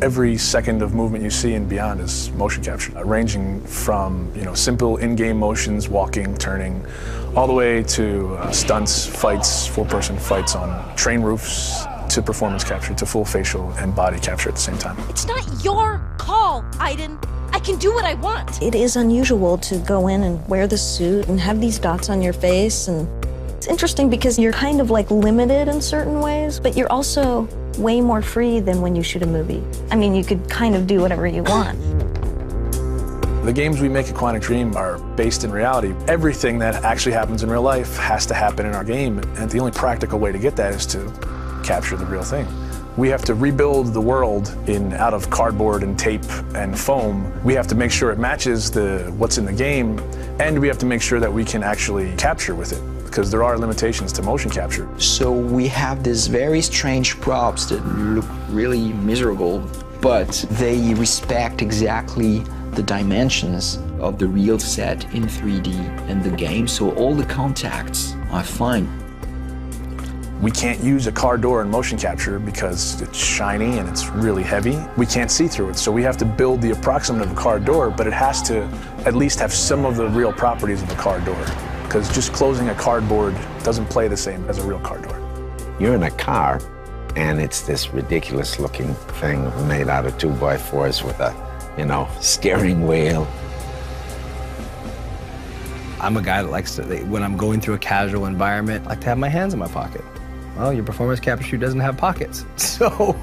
Every second of movement you see and beyond is motion capture, ranging from simple in-game motions, walking, turning, all the way to stunts, fights, full-person fights on train roofs, to performance capture, to full facial and body capture at the same time. It's not your call, Aiden. I can do what I want. It is unusual to go in and wear the suit and have these dots on your face, and it's interesting because you're kind of like limited in certain ways, but you're also way more free than when you shoot a movie. I mean, you could kind of do whatever you want. The games we make at Quantic Dream are based in reality. Everything that actually happens in real life has to happen in our game, and the only practical way to get that is to capture the real thing. We have to rebuild the world out of cardboard and tape and foam. We have to make sure it matches what's in the game, and we have to make sure that we can actually capture with it, because there are limitations to motion capture. So we have these very strange props that look really miserable, but they respect exactly the dimensions of the real set in 3D in the game, so all the contacts are fine. We can't use a car door in motion capture because it's shiny and it's really heavy. We can't see through it, so we have to build the approximate of a car door, but it has to at least have some of the real properties of a car door, because just closing a cardboard doesn't play the same as a real car door. You're in a car, and it's this ridiculous-looking thing made out of 2x4s with a, steering wheel. I'm a guy that likes to, when I'm going through a casual environment, I like to have my hands in my pocket. Well, your performance capture suit doesn't have pockets. So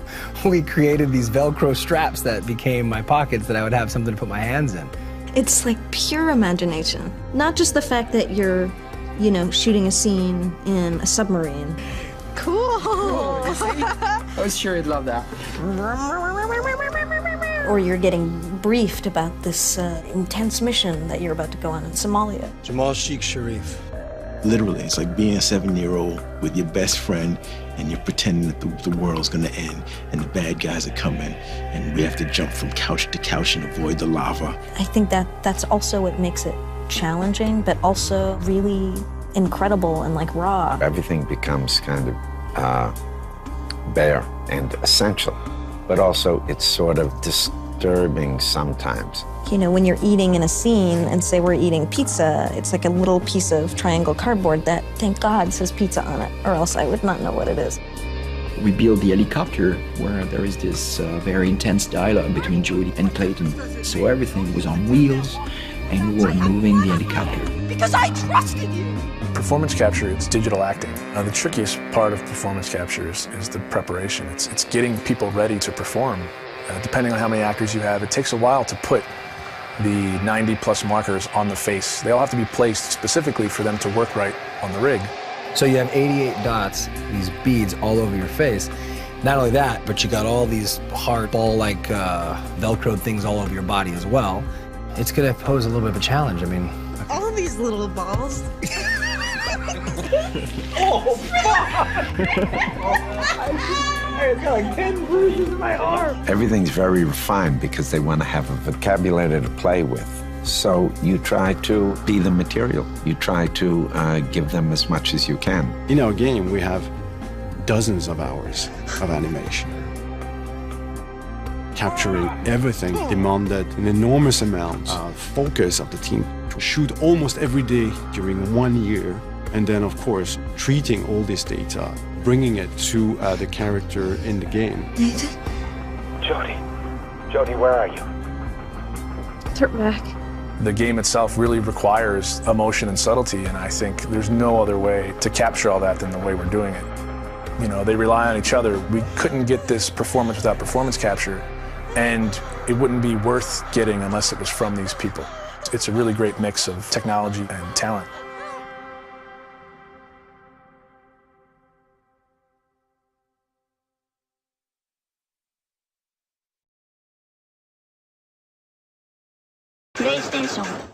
we created these Velcro straps that became my pockets that I would have something to put my hands in. It's like pure imagination. Not just the fact that you're, shooting a scene in a submarine. Cool. I was sure you'd love that. Or you're getting briefed about this intense mission that you're about to go on in Somalia. Jamal Sheikh Sharif. Literally, it's like being a 7-year-old with your best friend and you're pretending that the world's gonna end and the bad guys are coming and we have to jump from couch to couch and avoid the lava. I think that's also what makes it challenging, but also really incredible and like raw. Everything becomes kind of bare and essential, but also it's sort of disturbing sometimes. When you're eating in a scene and say we're eating pizza, it's like a little piece of triangle cardboard that, thank God, says pizza on it, or else I would not know what it is. We built the helicopter where there is this very intense dialogue between Jodie and Clayton. So everything was on wheels and we were moving the helicopter. Because I trusted you! Performance capture, it's digital acting. The trickiest part of performance capture is the preparation. It's getting people ready to perform. Depending on how many actors you have, it takes a while to put the 90+ markers on the face. They all have to be placed specifically for them to work right on the rig. So you have 88 dots, these beads all over your face. Not only that, but you got all these hard ball-like Velcro things all over your body as well. It's gonna pose a little bit of a challenge. I mean, All these little balls. oh, I've got like 10 bruises in my arm. Everything's very refined because they want to have a vocabulary to play with. So you try to be the material. You try to give them as much as you can. In our game, we have dozens of hours of animation. Capturing everything demanded an enormous amount of focus of the team to shoot almost every day during 1 year. And then, of course, treating all this data, bringing it to the character in the game. Nathan? Jodie, where are you? Turn back. The game itself really requires emotion and subtlety, and I think there's no other way to capture all that than the way we're doing it. They rely on each other. We couldn't get this performance without performance capture, and it wouldn't be worth getting unless it was from these people. It's a really great mix of technology and talent. プレイステーション